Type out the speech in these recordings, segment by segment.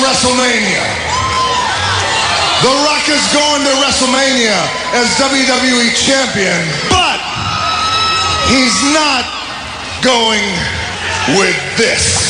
WrestleMania. The Rock is going to WrestleMania as WWE Champion, but he's not going with this.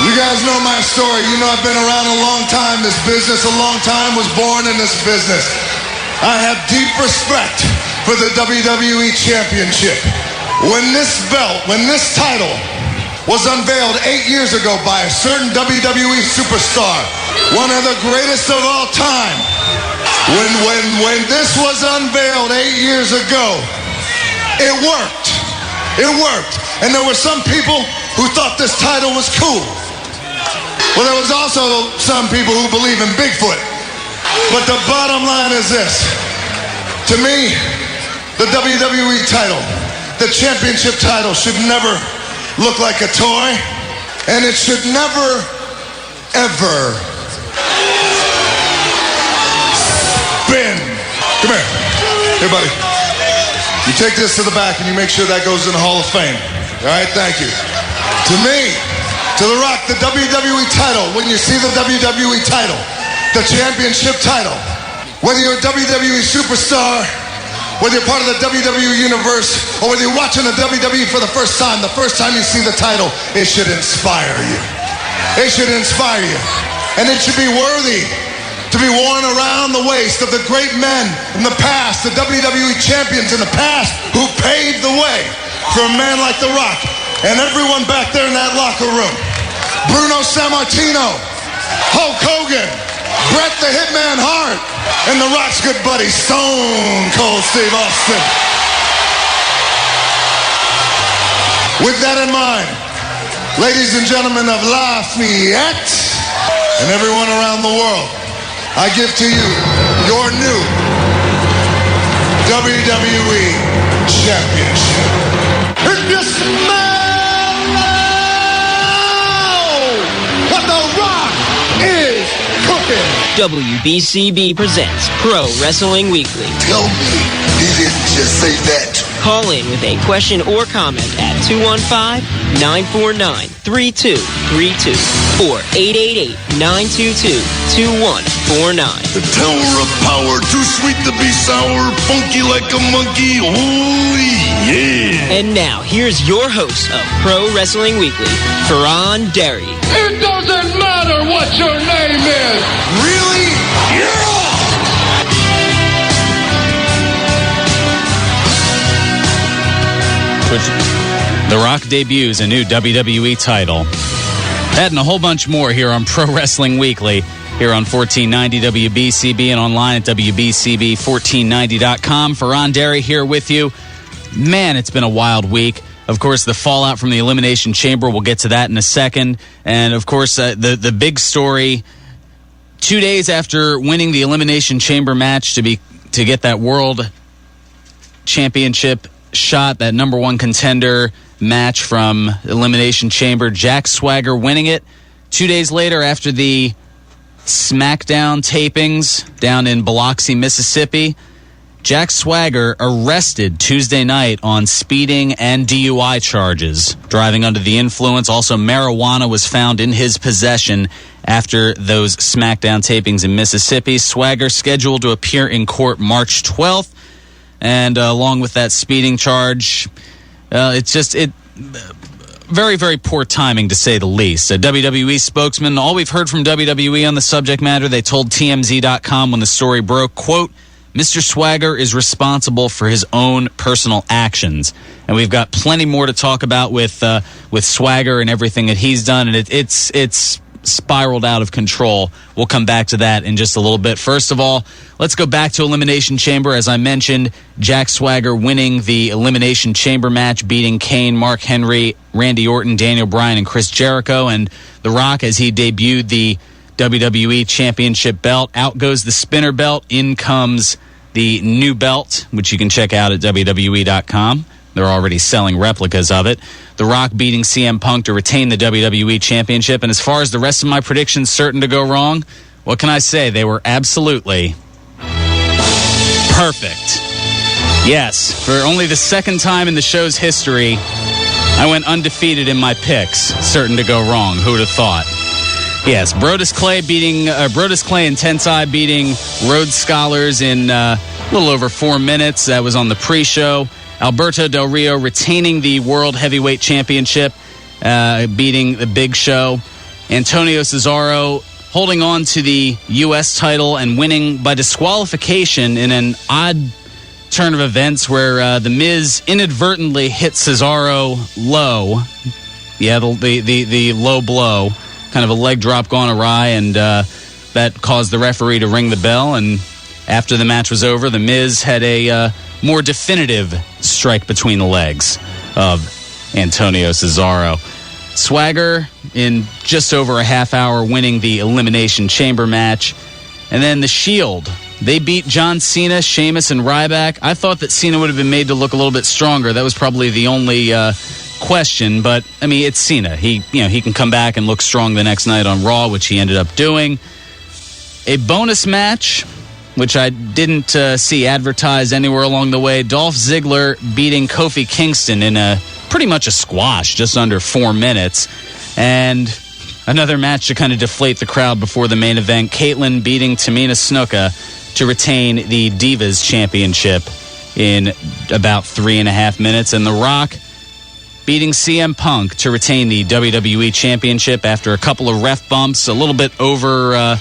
You guys know my story. You know I've been around a long time, this business, a long time, was born in this business. I have deep respect for the WWE Championship. When this title was unveiled 8 years ago by a certain WWE superstar, one of the greatest of all time. When this was unveiled 8 years ago, it worked. It worked. And there were some people who thought this title was cool. Well, there was also some people who believe in Bigfoot. But the bottom line is this. To me, the WWE title, the championship title, should never look like a toy, and it should never, ever spin. Come here. Here, buddy. You take this to the back and you make sure that goes in the Hall of Fame. All right, thank you. To me, to The Rock, the WWE title, when you see the WWE title, the championship title, whether you're a WWE superstar, whether you're part of the WWE universe, or whether you're watching the WWE for the first time you see the title, it should inspire you. It should inspire you. And it should be worthy to be worn around the waist of the great men in the past, the WWE champions in the past, who paved the way for a man like The Rock and everyone back there in that locker room. Bruno Sammartino, Hulk Hogan, Bret the Hitman Hart, and The Rock's good buddy, Stone Cold Steve Austin. With that in mind, ladies and gentlemen of Lafayette and everyone around the world, I give to you your new WWE Championship. If you smell what The Rock is cooking. WBCB presents Pro Wrestling Weekly. Tell me he didn't just say that. Call in with a question or comment at 215-949-3232 or 888-922-2149. The Tower of Power, too sweet to be sour, funky like a monkey, ooh yeah. And now, here's your host of Pro Wrestling Weekly, Fearon Derry. It doesn't matter what your name is. Really? Yeah! The Rock debuts a new WWE title. That and a whole bunch more here on Pro Wrestling Weekly, here on 1490 WBCB and online at WBCB1490.com. Fearon Derry here with you. Man, it's been a wild week. Of course, the fallout from the Elimination Chamber, we'll get to that in a second. And, of course, the big story, 2 days after winning the Elimination Chamber match to get that World Championship shot, that number one contender match from Elimination Chamber, Jack Swagger winning it. 2 days later, after the SmackDown tapings down in Biloxi, Mississippi, Jack Swagger arrested Tuesday night on speeding and DUI charges, driving under the influence. Also, marijuana was found in his possession after those SmackDown tapings in Mississippi. Swagger scheduled to appear in court March 12th. And along with that speeding charge, it's very, very poor timing, to say the least. A WWE spokesman, all we've heard from WWE on the subject matter, they told TMZ.com when the story broke, quote, Mr. Swagger is responsible for his own personal actions. And we've got plenty more to talk about with Swagger and everything that he's done, and it's spiraled out of control. We'll come back to that in just a little bit. First of all, let's go back to Elimination Chamber. As I mentioned, Jack Swagger winning the Elimination Chamber match, beating Kane, Mark Henry, Randy Orton, Daniel Bryan, and Chris Jericho. And The Rock, as he debuted the WWE Championship belt, out goes the spinner belt, in comes the new belt, which you can check out at WWE.com. They're already selling replicas of it. The Rock beating CM Punk to retain the WWE Championship. And as far as the rest of my predictions certain to go wrong, what can I say? They were absolutely perfect. Yes, for only the second time in the show's history, I went undefeated in my picks, certain to go wrong. Who would have thought? Yes, Brodus Clay and Tensai beating Rhodes Scholars in a little over 4 minutes. That was on the pre-show. Alberto Del Rio retaining the World Heavyweight Championship, beating the Big Show. Antonio Cesaro holding on to the U.S. title and winning by disqualification in an odd turn of events where The Miz inadvertently hit Cesaro low. Yeah, the low blow. Kind of a leg drop gone awry, and that caused the referee to ring the bell. And after the match was over, The Miz had a more definitive strike between the legs of Antonio Cesaro. Swagger in just over a half hour winning the Elimination Chamber match. And then The Shield. They beat John Cena, Sheamus, and Ryback. I thought that Cena would have been made to look a little bit stronger. That was probably the only question, but I mean, it's Cena. He can come back and look strong the next night on Raw, which he ended up doing. A bonus match, which I didn't see advertised anywhere along the way. Dolph Ziggler beating Kofi Kingston in pretty much a squash, just under 4 minutes. And another match to kind of deflate the crowd before the main event. Caitlyn beating Tamina Snuka to retain the Divas Championship in about 3.5 minutes. And The Rock beating CM Punk to retain the WWE Championship after a couple of ref bumps, a little bit over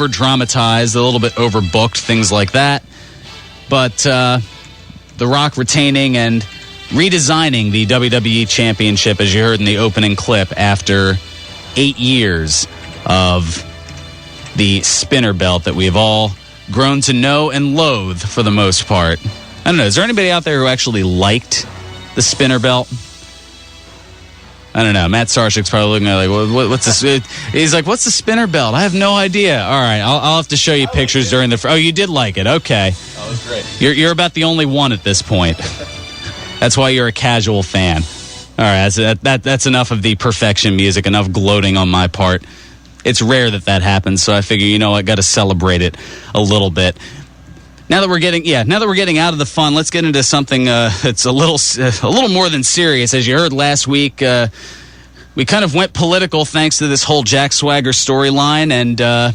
dramatized, a little bit overbooked, things like that. But The Rock retaining and redesigning the WWE Championship, as you heard in the opening clip, after 8 years of the spinner belt that we've all grown to know and loathe for the most part. I don't know, is there anybody out there who actually liked the spinner belt? I don't know. Matt Sarchik's probably looking at what's this? He's like, what's the spinner belt? I have no idea. All right, I'll have to show you pictures during the... Oh, you did like it. Okay. Oh, it was great. You're about the only one at this point. That's why you're a casual fan. All right, that's enough of the perfection music, enough gloating on my part. It's rare that happens, so I figure, I got to celebrate it a little bit. Now that we're getting out of the fun, let's get into something that's a little more than serious. As you heard last week, we kind of went political thanks to this whole Jack Swagger storyline, and a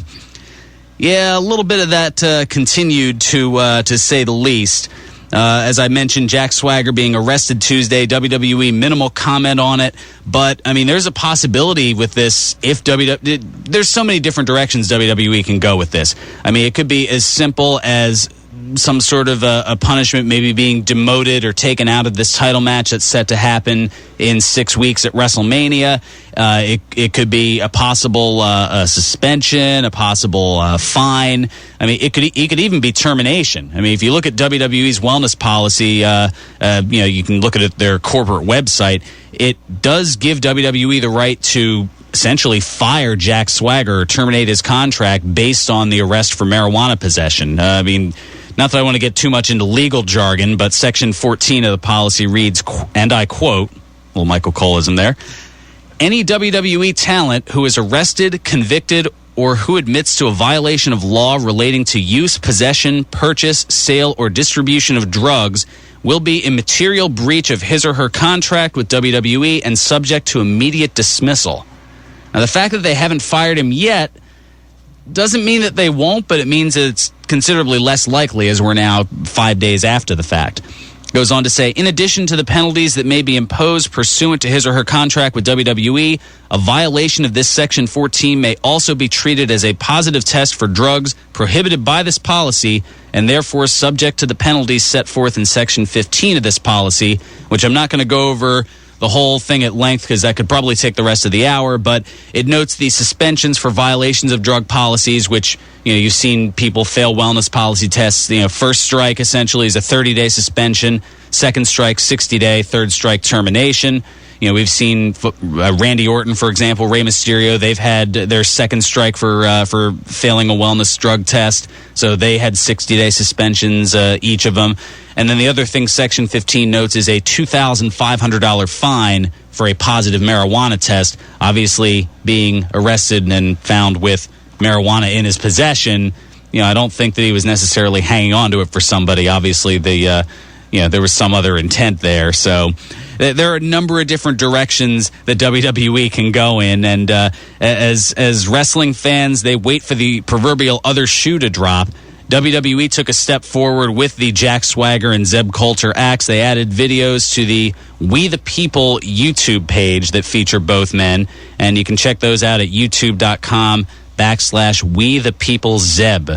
little bit of that continued to say the least. As I mentioned, Jack Swagger being arrested Tuesday, WWE minimal comment on it, but I mean, there's a possibility with this. There's so many different directions WWE can go with this. I mean, it could be as simple as some sort of a punishment, maybe being demoted or taken out of this title match that's set to happen in 6 weeks at WrestleMania. It could be a possible suspension, a possible fine. I mean, it could even be termination. I mean, if you look at WWE's wellness policy, you can look at their corporate website. It does give WWE the right to essentially fire Jack Swagger or terminate his contract based on the arrest for marijuana possession. I mean, not that I want to get too much into legal jargon, but Section 14 of the policy reads, and I quote, little Michael Coleism there, any WWE talent who is arrested, convicted, or who admits to a violation of law relating to use, possession, purchase, sale, or distribution of drugs will be in material breach of his or her contract with WWE and subject to immediate dismissal. Now, the fact that they haven't fired him yet doesn't mean that they won't, but it means it's considerably less likely as we're now 5 days after the fact. Goes on to say, in addition to the penalties that may be imposed pursuant to his or her contract with WWE, a violation of this Section 14 may also be treated as a positive test for drugs prohibited by this policy and therefore subject to the penalties set forth in Section 15 of this policy, which I'm not going to go over the whole thing at length because that could probably take the rest of the hour, but it notes the suspensions for violations of drug policies, which, you've seen people fail wellness policy tests. First strike essentially is a 30-day suspension, second strike 60-day, third strike termination. We've seen Randy Orton, for example, Rey Mysterio. They've had their second strike for failing a wellness drug test, so they had 60-day suspensions, each of them. And then the other thing Section 15 notes is a $2,500 fine for a positive marijuana test. Obviously, being arrested and found with marijuana in his possession, I don't think that he was necessarily hanging on to it for somebody. Obviously, there was some other intent there. So there are a number of different directions that WWE can go in, and as wrestling fans, they wait for the proverbial other shoe to drop. WWE took a step forward with the Jack Swagger and Zeb Coulter acts. They added videos to the We the People YouTube page that feature both men, and you can check those out at youtube.com/We the People Zeb.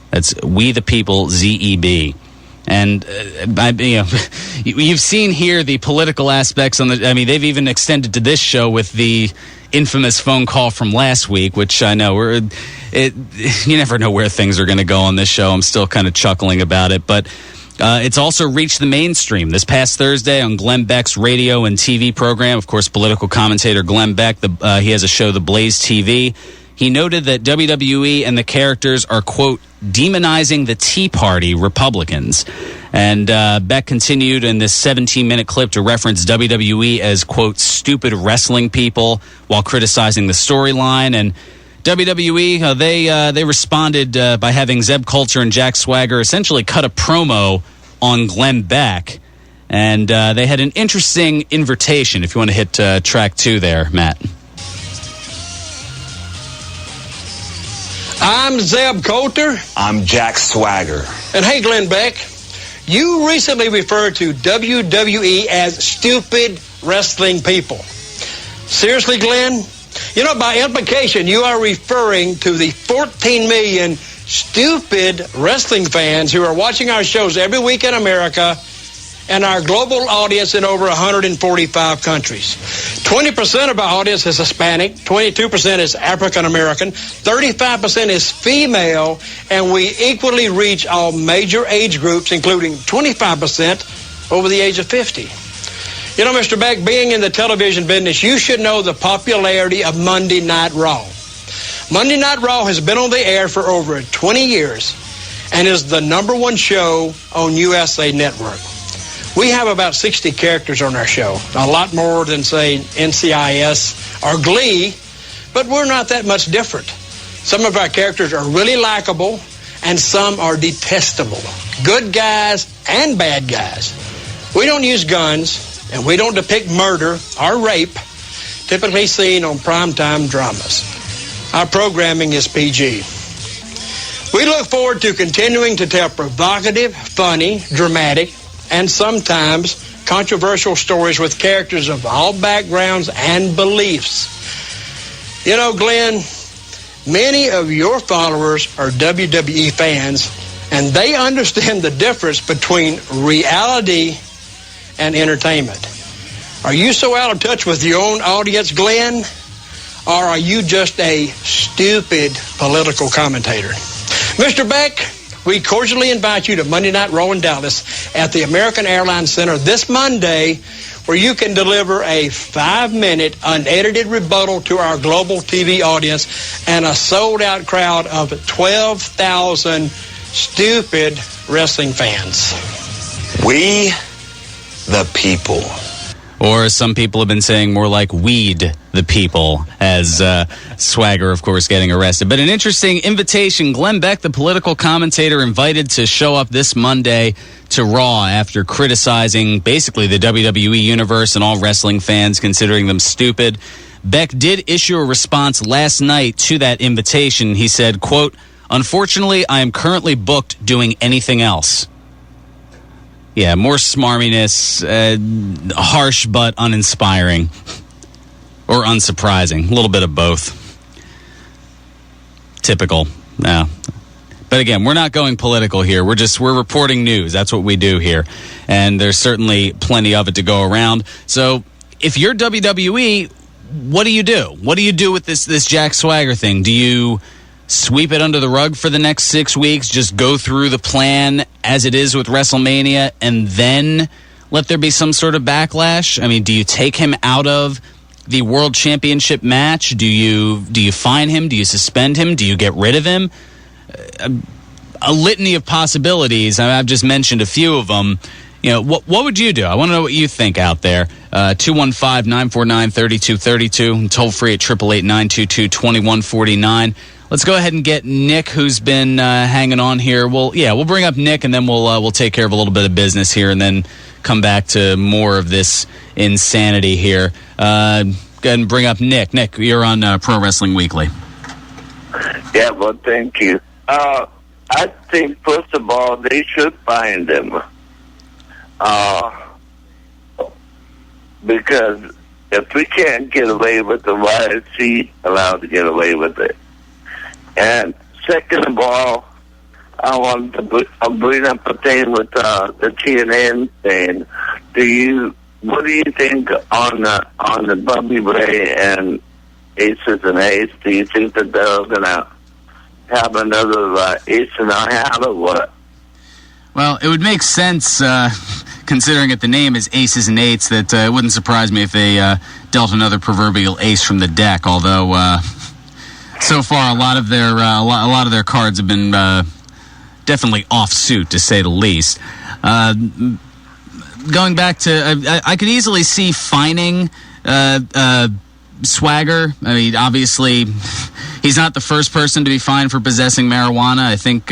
That's We the People ZEB. And you've seen here the political aspects on the. I mean, they've even extended to this show with the infamous phone call from last week, which I know you never know where things are going to go on this show. I'm still kind of chuckling about it, but it's also reached the mainstream. This past Thursday on Glenn Beck's radio and TV program, of course, political commentator Glenn Beck, he has a show, The Blaze TV. He noted that WWE and the characters are, quote, demonizing the Tea Party Republicans. And Beck continued in this 17-minute clip to reference WWE as, quote, stupid wrestling people while criticizing the storyline. And WWE, they responded by having Zeb Coulter and Jack Swagger essentially cut a promo on Glenn Beck. And they had an interesting invitation, if you want to hit track 2 there, Matt. I'm Zeb Coulter. I'm Jack Swagger. And hey, Glenn Beck, you recently referred to WWE as stupid wrestling people. Seriously, Glenn? You know, by implication, you are referring to the 14 million stupid wrestling fans who are watching our shows every week in America and our global audience in over 145 countries. 20% of our audience is Hispanic, 22% is African American, 35% is female, and we equally reach all major age groups, including 25% over the age of 50. You know, Mr. Beck, being in the television business, you should know the popularity of Monday Night Raw. Monday Night Raw has been on the air for over 20 years and is the #1 show on USA Network. We have about 60 characters on our show, a lot more than, say, NCIS or Glee, but we're not that much different. Some of our characters are really likable, and some are detestable. Good guys and bad guys. We don't use guns, and we don't depict murder or rape, typically seen on primetime dramas. Our programming is PG. We look forward to continuing to tell provocative, funny, dramatic, and sometimes controversial stories with characters of all backgrounds and beliefs. You know, Glenn, many of your followers are WWE fans, and they understand the difference between reality and entertainment. Are you so out of touch with your own audience, Glenn? Or are you just a stupid political commentator? Mr. Beck, we cordially invite you to Monday Night Raw in Dallas at the American Airlines Center this Monday, where you can deliver a 5-minute unedited rebuttal to our global TV audience and a sold-out crowd of 12,000 stupid wrestling fans. We the people. Or some people have been saying more like weed the people, as Swagger, of course, getting arrested. But an interesting invitation. Glenn Beck, the political commentator, invited to show up this Monday to Raw after criticizing basically the WWE universe and all wrestling fans, considering them stupid. Beck did issue a response last night to that invitation. He said, quote, "Unfortunately, I am currently booked doing anything else." Yeah, more smarminess, harsh but uninspiring, or unsurprising. A little bit of both. Typical. Yeah. But again, we're not going political here. We're reporting news. That's what we do here. And there's certainly plenty of it to go around. So if you're WWE, what do you do? What do you do with this Jack Swagger thing? Do you sweep it under the rug for the next 6 weeks, just go through the plan as it is with WrestleMania, and then let there be some sort of backlash? I mean, do you take him out of the World Championship match? Do you fine him? Do you suspend him? Do you get rid of him? A litany of possibilities. I've just mentioned a few of them. You know, what would you do? I want to know what you think out there. 215-949-3232, toll free at 888-922-2149. Let's go ahead and get Nick, who's been hanging on here. We'll bring up Nick, and then we'll take care of a little bit of business here, and then come back to more of this insanity here. Go ahead and bring up Nick. Nick, you're on Pro Wrestling Weekly. Yeah, well, thank you. I think, first of all, they should find him. Because if we can't get away with the why is he allowed to get away with it? And second of all, I want to bring up a thing with the TNN thing. What do you think on the Bobby Ray and Aces and Ace? Do you think that they're gonna have another Ace in our hat or what? Well, it would make sense, considering that the name is Aces and Eights, that it wouldn't surprise me if they dealt another proverbial ace from the deck. Although so far a lot of their cards have been definitely off suit, to say the least. Going back to, I could easily see fining Swagger. I mean, obviously, he's not the first person to be fined for possessing marijuana. I think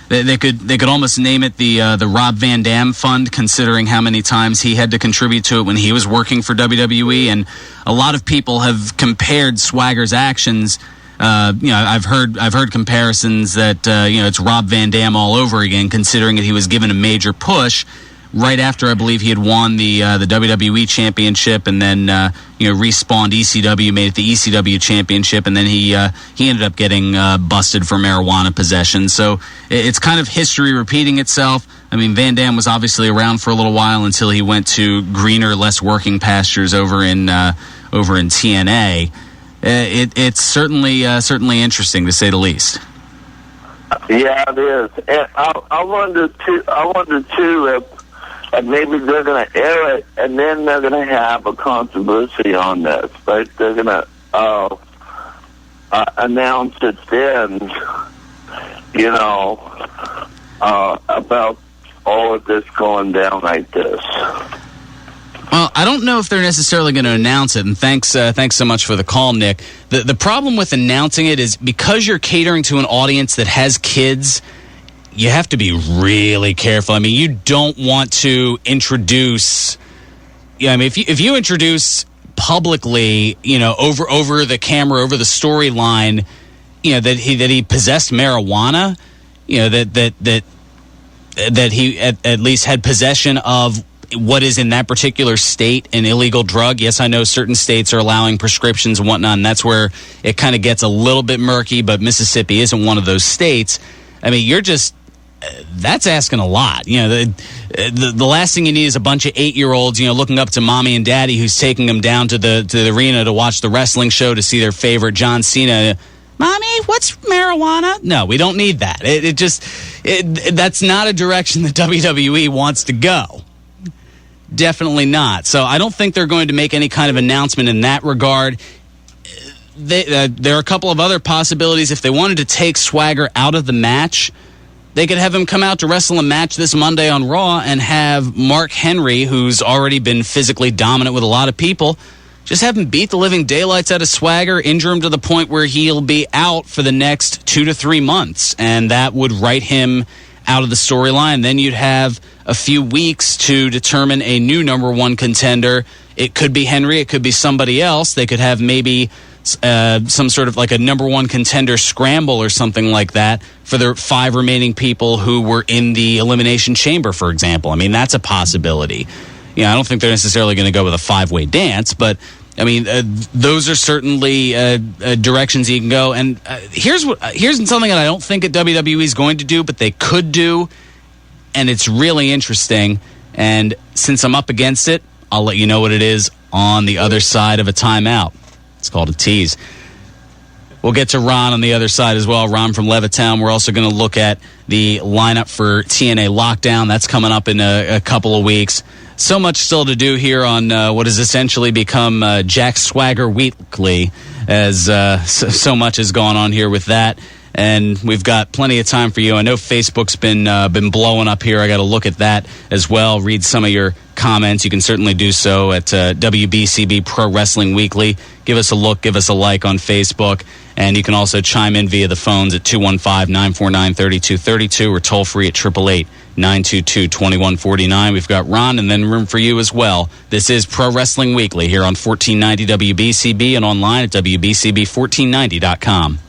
they could almost name it the Rob Van Dam Fund, considering how many times he had to contribute to it when he was working for WWE. And a lot of people have compared Swagger's actions. I've heard comparisons that it's Rob Van Dam all over again, considering that he was given a major push right after, I believe, he had won the WWE Championship, and then respawned ECW, made it the ECW Championship, and then he ended up getting busted for marijuana possession. So it's kind of history repeating itself. I mean, Van Dam was obviously around for a little while until he went to greener, less working pastures over in TNA. It's certainly interesting, to say the least. Yeah, it is. And I wonder too if maybe they're going to air it, and then they're going to have a controversy on this. Like they're going to announce it then, about all of this going down like this. Well, I don't know if they're necessarily going to announce it, and thanks so much for the call, Nick. The problem with announcing it is because you're catering to an audience that has kids, you have to be really careful. I mean, you don't want to introduce. Yeah, I mean, if you introduce publicly, over the camera, over the storyline, that he possessed marijuana, that he at least had possession of what is in that particular state an illegal drug. Yes, I know certain states are allowing prescriptions and whatnot, and that's where it kind of gets a little bit murky, but Mississippi isn't one of those states. I mean, that's asking a lot. The last thing you need is a bunch of 8-year-olds, looking up to mommy and daddy who's taking them down to the arena to watch the wrestling show to see their favorite John Cena. Mommy, what's marijuana? No, we don't need that. That's not a direction that WWE wants to go. Definitely not. So I don't think they're going to make any kind of announcement in that regard. There are a couple of other possibilities. If they wanted to take Swagger out of the match, they could have him come out to wrestle a match this Monday on Raw and have Mark Henry, who's already been physically dominant with a lot of people, just have him beat the living daylights out of Swagger, injure him to the point where he'll be out for the next 2 to 3 months, and that would write him out of the storyline. Then you'd have a few weeks to determine a new number one contender. It could be Henry, it could be somebody else. They could have maybe some sort of like a number one contender scramble or something like that for the 5 remaining people who were in the Elimination Chamber, for example. I mean, that's a possibility. I don't think they're necessarily going to go with a 5-way dance, but I mean, those are certainly directions you can go. And here's something that I don't think that WWE is going to do, but they could do, and it's really interesting. And since I'm up against it, I'll let you know what it is on the other side of a timeout. It's called a tease. We'll get to Ron on the other side as well. Ron from Levittown. We're also going to look at the lineup for TNA Lockdown. That's coming up in a couple of weeks. So much still to do here on what has essentially become Jack Swagger Weekly, as so much has gone on here with that. and we've got plenty of time for you. I know Facebook's been blowing up here. I got to look at that as well, read some of your comments. You can certainly do so at WBCB Pro Wrestling Weekly. Give us a look, give us a like on Facebook, and you can also chime in via the phones at 215-949-3232 or toll free at 888-922-2149. We've got Ron and then room for you as well. This is Pro Wrestling Weekly here on 1490 WBCB and online at WBCB1490.com.